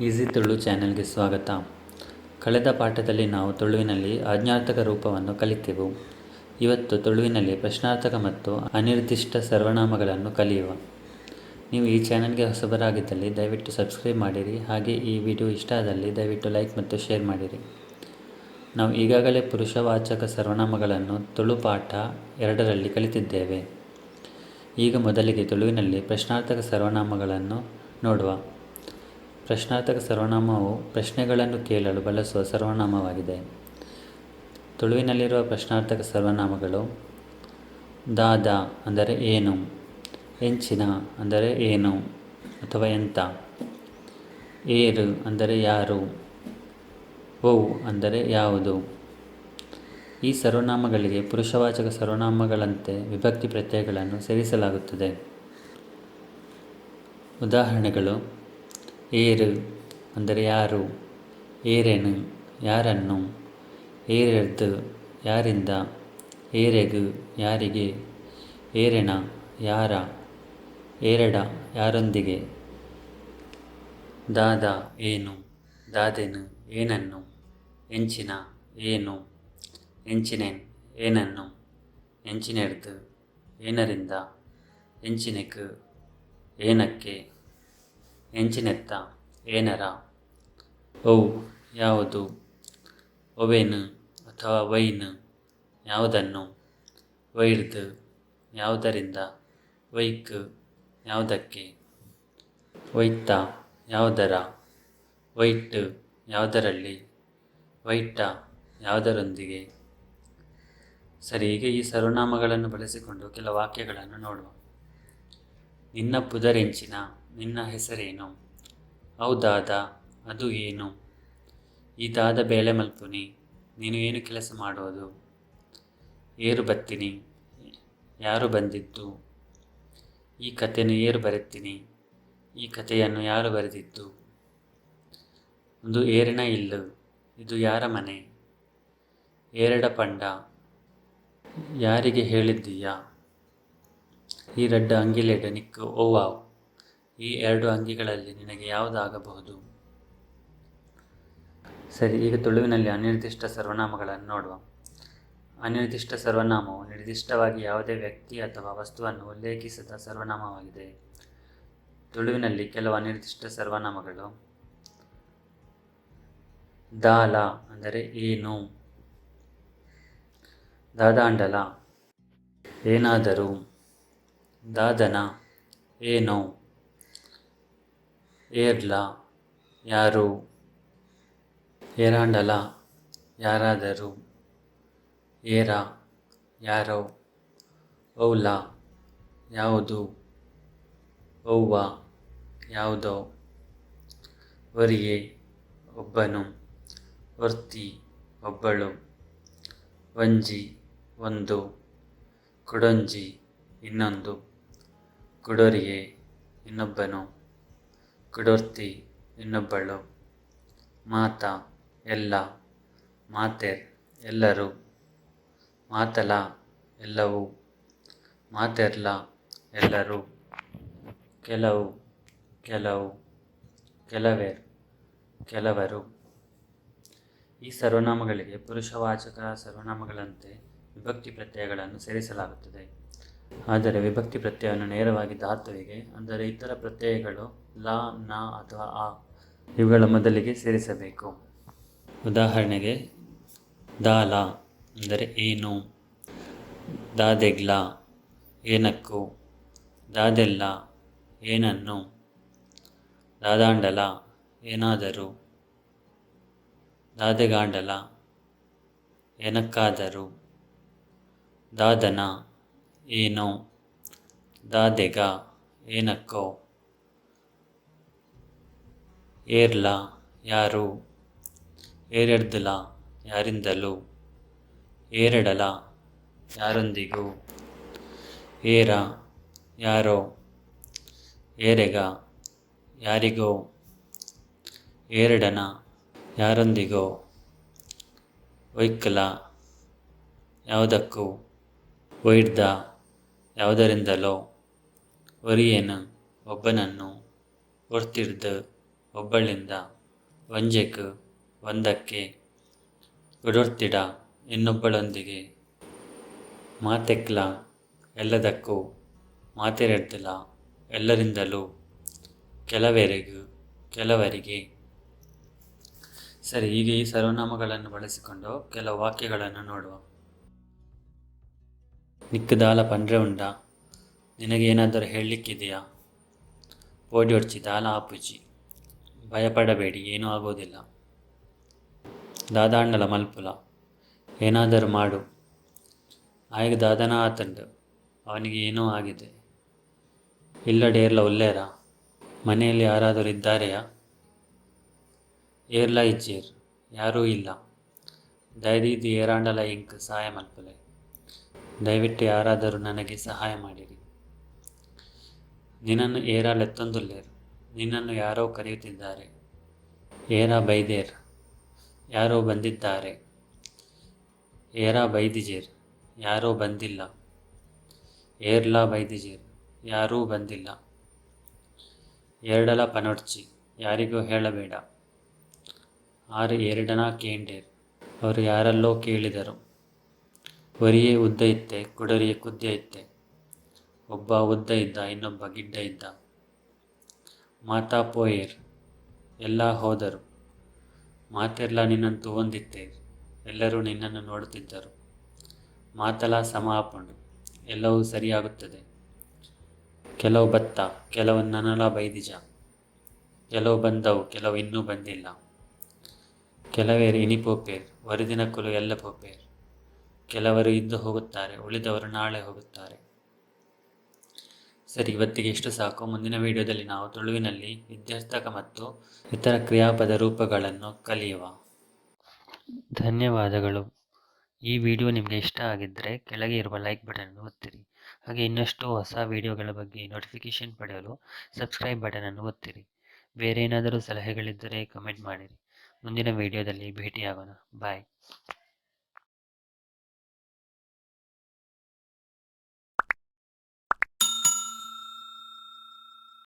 Easy Tulu ಚಾನೆಲ್ಗೆ ಸ್ವಾಗತ. ಕಳೆದ ಪಾಠದಲ್ಲಿ ನಾವು ತುಳುವಿನಲ್ಲಿ ಆಜ್ಞಾರ್ಥಕ ರೂಪವನ್ನು ಕಲಿತೆವು. ಇವತ್ತು ತುಳುವಿನಲ್ಲಿ ಪ್ರಶ್ನಾರ್ಥಕ ಮತ್ತು ಅನಿರ್ದಿಷ್ಟ ಸರ್ವನಾಮಗಳನ್ನು ಕಲಿಯುವ. ನೀವು ಈ ಚಾನೆಲ್ಗೆ ಹೊಸಬರಾಗಿದ್ದಲ್ಲಿ ದಯವಿಟ್ಟು ಸಬ್ಸ್ಕ್ರೈಬ್ ಮಾಡಿರಿ. ಹಾಗೆ ಈ ವಿಡಿಯೋ ಇಷ್ಟ ಆದಲ್ಲಿ ದಯವಿಟ್ಟು ಲೈಕ್ ಮತ್ತು ಶೇರ್ ಮಾಡಿರಿ. ನಾವು ಈಗಾಗಲೇ ಪುರುಷವಾಚಕ ಸರ್ವನಾಮಗಳನ್ನು ತುಳು ಪಾಠ 2ರಲ್ಲಿ ಕಲಿತಿದ್ದೇವೆ. ಈಗ ಮೊದಲಿಗೆ ತುಳುವಿನಲ್ಲಿ ಪ್ರಶ್ನಾರ್ಥಕ ಸರ್ವನಾಮಗಳನ್ನು ನೋಡುವ. ಪ್ರಶ್ನಾರ್ಥಕ ಸರ್ವನಾಮವು ಪ್ರಶ್ನೆಗಳನ್ನು ಕೇಳಲು ಬಳಸುವ ಸರ್ವನಾಮವಾಗಿದೆ. ತುಳುವಿನಲ್ಲಿರುವ ಪ್ರಶ್ನಾರ್ಥಕ ಸರ್ವನಾಮಗಳು ದಾದ ಅಂದರೆ ಏನು, ಎಂಚಿನ ಅಂದರೆ ಏನು ಅಥವಾ ಎಂತ, ಏರು ಅಂದರೆ ಯಾರು, ಓವು ಅಂದರೆ ಯಾವುದು. ಈ ಸರ್ವನಾಮಗಳಿಗೆ ಪುರುಷವಾಚಕ ಸರ್ವನಾಮಗಳಂತೆ ವಿಭಕ್ತಿ ಪ್ರತ್ಯಯಗಳನ್ನು ಸೇರಿಸಲಾಗುತ್ತದೆ. ಉದಾಹರಣೆಗಳು: ಏರು ಅಂದರೆ ಯಾರು, ಏರೆನು ಯಾರನ್ನು, ಏರೆರ್ದು ಯಾರಿಂದ, ಏರೆಗು ಯಾರಿಗೆ, ಏರೆಣ ಯಾರ, ಏರಡ ಯಾರೊಂದಿಗೆ. ದಾದ ಏನು, ದಾದೆನು ಏನನ್ನು, ಎಂಚಿನ ಏನು, ಎಂಚಿನೆನ್ ಏನನ್ನು, ಎಂಚಿನೆರ್ದು ಏನರಿಂದ, ಎಂಚಿನೆಕ್ ಏನಕ್ಕೆ, ಎಂಚಿನೆತ್ತ ಏನರ. ಒವ್ ಯಾವುದು, ಒವೆನು ಅಥವಾ ವೈನ್ ಯಾವುದನ್ನು, ವೈರ್ದ್ ಯಾವುದರಿಂದ, ವೈಕ್ ಯಾವುದಕ್ಕೆ, ವೈತ್ತ ಯಾವುದರ, ವೈಟ್ ಯಾವುದರಲ್ಲಿ, ವೈಟ ಯಾವುದರೊಂದಿಗೆ. ಸರಿ, ಈಗ ಈ ಸರ್ವನಾಮಗಳನ್ನು ಬಳಸಿಕೊಂಡು ಕೆಲವು ವಾಕ್ಯಗಳನ್ನು ನೋಡುವ. ನಿನ್ನ ಪುದರೆಂಚಿನ, ನಿನ್ನ ಹೆಸರೇನು, ಅವು ದಾದ ಅದು ಏನು, ಈ ದಾದ ಬೇಳೆ ಮಲ್ಪುನಿ, ನೀನು ಏನು ಕೆಲಸ ಮಾಡೋದು, ಏರು ಬತ್ತೀನಿ ಯಾರು ಬಂದಿದ್ದು, ಈ ಕಥೆಯನ್ನು ಏರು ಬರೆತೀನಿ, ಈ ಕಥೆಯನ್ನು ಯಾರು ಬರೆದಿದ್ದು. ಒಂದು ಏರಿನ ಇಲ್ಲು, ಇದು ಯಾರ ಮನೆ, ಏರಡ ಪಂಡ ಯಾರಿಗೆ ಹೇಳಿದ್ದೀಯಾ, ಈ ರಡ್ಡ ಅಂಗಿಲೆಡ್ ನಿಕ್ಕು ಓವಾವ್, ಈ 2 ಅಂಗಿಗಳಲ್ಲಿ ನಿನಗೆ ಯಾವುದಾಗಬಹುದು. ಸರಿ, ಈಗ ತುಳುವಿನಲ್ಲಿ ಅನಿರ್ದಿಷ್ಟ ಸರ್ವನಾಮಗಳನ್ನು ನೋಡುವ. ಅನಿರ್ದಿಷ್ಟ ಸರ್ವನಾಮವು ನಿರ್ದಿಷ್ಟವಾಗಿ ಯಾವುದೇ ವ್ಯಕ್ತಿ ಅಥವಾ ವಸ್ತುವನ್ನು ಉಲ್ಲೇಖಿಸದ ಸರ್ವನಾಮವಾಗಿದೆ. ತುಳುವಿನಲ್ಲಿ ಕೆಲವು ಅನಿರ್ದಿಷ್ಟ ಸರ್ವನಾಮಗಳು: ದಾಲ ಅಂದರೆ ಏನು, ದಾದಾಂಡಲ ಏನಾದರೂ, ದಾದನ ಏನೋ, ಏರ್ಲ ಯಾರು, ಏರಾಂಡಲ ಯಾರಾದರೂ, ಏರ ಯಾರೋ, ಔಲ ಯಾವುದು, ಔವ್ವ ಯಾವುದೋ, ಒರಿಯೆ ಒಬ್ಬನು, ಒರ್ತಿ ಒಬ್ಬಳು, ವಂಜಿ ಒಂದು, ಕುಡೊಂಜಿ ಇನ್ನೊಂದು, ಕುಡೊರಿಯೆ ಇನ್ನೊಬ್ಬನು, ಕುಡೊರ್ತಿ ಇನ್ನೊಬ್ಬಳು, ಮಾತ ಎಲ್ಲ, ಮಾತೆರ್ ಎಲ್ಲರೂ, ಮಾತಲ ಎಲ್ಲವೂ, ಮಾತೆರ್ಲ ಎಲ್ಲರೂ, ಕೆಲವು ಕೆಲವು, ಕೆಲವೆರ್ ಕೆಲವರು. ಈ ಸರ್ವನಾಮಗಳಿಗೆ ಪುರುಷವಾಚಕ ಸರ್ವನಾಮಗಳಂತೆ ವಿಭಕ್ತಿ ಪ್ರತ್ಯಯಗಳನ್ನು ಸೇರಿಸಲಾಗುತ್ತದೆ. ಆದರೆ ವಿಭಕ್ತಿ ಪ್ರತ್ಯಯವನ್ನು ನೇರವಾಗಿ ಧಾತುವಿಗೆ, ಅಂದರೆ ಇತರ ಪ್ರತ್ಯಯಗಳು ಲ, ನ ಅಥವಾ ಆ ಇವುಗಳ ಮೊದಲಿಗೆ ಸೇರಿಸಬೇಕು. ಉದಾಹರಣೆಗೆ ದಾಲ ಅಂದರೆ ಏನು, ದಾದೆಗ್ಲ ಏನಕ್ಕೂ, ದಾದೆಲ್ಲ ಏನನ್ನು, ದಾದಾಂಡಲ ಏನಾದರೂ, ದಾದೆಗಾಂಡಲ ಏನಕ್ಕಾದರೂ, ದಾದನ ಏನೋ, ದಾದೆಗ ಏನಕ್ಕೋ, ಏರ್ಲ ಯಾರು, ಏರೆರ್ದಲ ಯಾರಿಂದಲೂ, ಏರೆಡಲ ಯಾರೊಂದಿಗೂ, ಏರ ಯಾರೋ, ಏರೆಗ ಯಾರಿಗೋ, ಏರಡನ ಯಾರೊಂದಿಗೋ, ಒಯ್ಕಲ ಯಾವುದಕ್ಕೂ, ಒಯ್ಡ್ದ ಯಾವುದರಿಂದಲೋ, ಒರಿಯೇನು ಒಬ್ಬನನ್ನು, ಒರ್ತಿಡ್ದು ಒಬ್ಬಳಿಂದ, ಒಂಜೆಕ್ ಒಂದಕ್ಕೆ, ಗುಡೊರ್ತಿಡ ಇನ್ನೊಬ್ಬಳೊಂದಿಗೆ, ಮಾತೆಕ್ಲ ಎಲ್ಲದಕ್ಕೂ, ಮಾತೆರೆಡ್ದಲ ಎಲ್ಲರಿಂದಲೂ, ಕೆಲವೆರೆಗೂ ಕೆಲವರಿಗೆ. ಸರಿ, ಈಗ ಈ ಸರ್ವನಾಮಗಳನ್ನು ಬಳಸಿಕೊಂಡು ಕೆಲವು ವಾಕ್ಯಗಳನ್ನು ನೋಡುವ. ನಿಕ್ಕದಾಲ ಪಂಡ್ರೆ ಉಂಡ, ನಿನಗೇನಾದರೂ ಹೇಳಲಿಕ್ಕಿದೆಯಾ? ಪೋಡಿ ಹೊಡ್ಚಿ ದಾಲ ಆಪುಜಿ, ಭಯಪಡಬೇಡಿ, ಏನೂ ಆಗೋದಿಲ್ಲ. ದಾದಾಂಡಲ ಮಲ್ಪುಲ, ಏನಾದರೂ ಮಾಡು. ಆಯ್ಗ ದಾದನ ಆತಂಡು, ಅವನಿಗೆ ಏನೋ ಆಗಿದೆ. ಇಲ್ಲ ಡೇರ್ಲ ಒಲ್ಲೇರ, ಮನೆಯಲ್ಲಿ ಯಾರಾದರೂ ಇದ್ದಾರೆಯಾ? ಏರ್ಲ ಇಜ್ಜೇರ್, ಯಾರೂ ಇಲ್ಲ. ದಯದೀದಿ ಏರಾಂಡಲ ಇಂಕ್ ಸಹಾಯ ಮಲ್ಪಲೆ, ದಯವಿಟ್ಟು ಯಾರಾದರೂ ನನಗೆ ಸಹಾಯ ಮಾಡಿರಿ. ನಿನ್ನನ್ನು ಏರಾಲೆತ್ತೊಂದುಲ್ಲೇರು, ನಿನ್ನನ್ನು ಯಾರೋ ಕರೆಯುತ್ತಿದ್ದಾರೆ. ಏರಾ ಬೈದೇರ್, ಯಾರೋ ಬಂದಿದ್ದಾರೆ. ಏರಾ ಬೈದಿಜೇರ್, ಯಾರೋ ಬಂದಿಲ್ಲ. ಏರ್ಲಾ ಬೈದಿಜೇರ್, ಯಾರೂ ಬಂದಿಲ್ಲ. ಎರಡಲ ಪನೊಡ್ಚಿ, ಯಾರಿಗೂ ಹೇಳಬೇಡ. ಆರು ಎರಡನ ಕೇಂಡೇರ್, ಅವರು ಯಾರಲ್ಲೋ ಕೇಳಿದರು. ಒರಿಯೇ ಉದ್ದ ಇತ್ತೆ, ಕುಡರಿಯೇ ಕುದ್ಯ ಇತ್ತೆ. ಒಬ್ಬ ಉದ್ದ ಇದ್ದ, ಇನ್ನೊಬ್ಬ ಗಿಡ್ಡ ಇದ್ದ. ಮಾತಾ ಪೋಯೇರ್, ಎಲ್ಲ ಹೋದರು. ಮಾತೆರ್ಲ ನಿನ್ನನ್ನು ತೂವೊಂದಿತ್ತೇರ್, ಎಲ್ಲರೂ ನಿನ್ನನ್ನು ನೋಡುತ್ತಿದ್ದರು. ಮಾತಲ ಸಮಾಪುಂಡು, ಎಲ್ಲವೂ ಸರಿಯಾಗುತ್ತದೆ. ಕೆಲವು ಬತ್ತ, ಕೆಲವು ನನಲ ಬೈದಿಜ. ಕೆಲವು ಬಂದವು, ಕೆಲವು ಇನ್ನೂ ಬಂದಿಲ್ಲ. ಕೆಲವೇರು ಇನಿಪೋಪೇರ್, ವರುದಿನಕ್ಕಲು ಎಲ್ಲ ಪೋಪೇರ್. ಕೆಲವರು ಇದ್ದು ಹೋಗುತ್ತಾರೆ, ಉಳಿದವರು ನಾಳೆ ಹೋಗುತ್ತಾರೆ. ಸರಿ, ಇವತ್ತಿಗೆ ಇಷ್ಟು ಸಾಕು. ಮುಂದಿನ ವಿಡಿಯೋದಲ್ಲಿ ನಾವು ತುಳುವಿನಲ್ಲಿ ವಿದ್ಯಾರ್ಥಕ ಮತ್ತು ಇತರ ಕ್ರಿಯಾಪದ ರೂಪಗಳನ್ನು ಕಲಿಯುವ. ಧನ್ಯವಾದಗಳು. ಈ ವಿಡಿಯೋ ನಿಮಗೆ ಇಷ್ಟ ಆಗಿದ್ದರೆ ಕೆಳಗೆ ಇರುವ ಲೈಕ್ ಬಟನನ್ನು ಒತ್ತಿರಿ. ಹಾಗೆ ಇನ್ನಷ್ಟು ಹೊಸ ವಿಡಿಯೋಗಳ ಬಗ್ಗೆ ನೋಟಿಫಿಕೇಷನ್ ಪಡೆಯಲು ಸಬ್ಸ್ಕ್ರೈಬ್ ಬಟನನ್ನು ಒತ್ತಿರಿ. ಬೇರೆ ಏನಾದರೂ ಸಲಹೆಗಳಿದ್ದರೆ ಕಮೆಂಟ್ ಮಾಡಿರಿ. ಮುಂದಿನ ವಿಡಿಯೋದಲ್ಲಿ ಭೇಟಿಯಾಗೋಣ. ಬಾಯ್.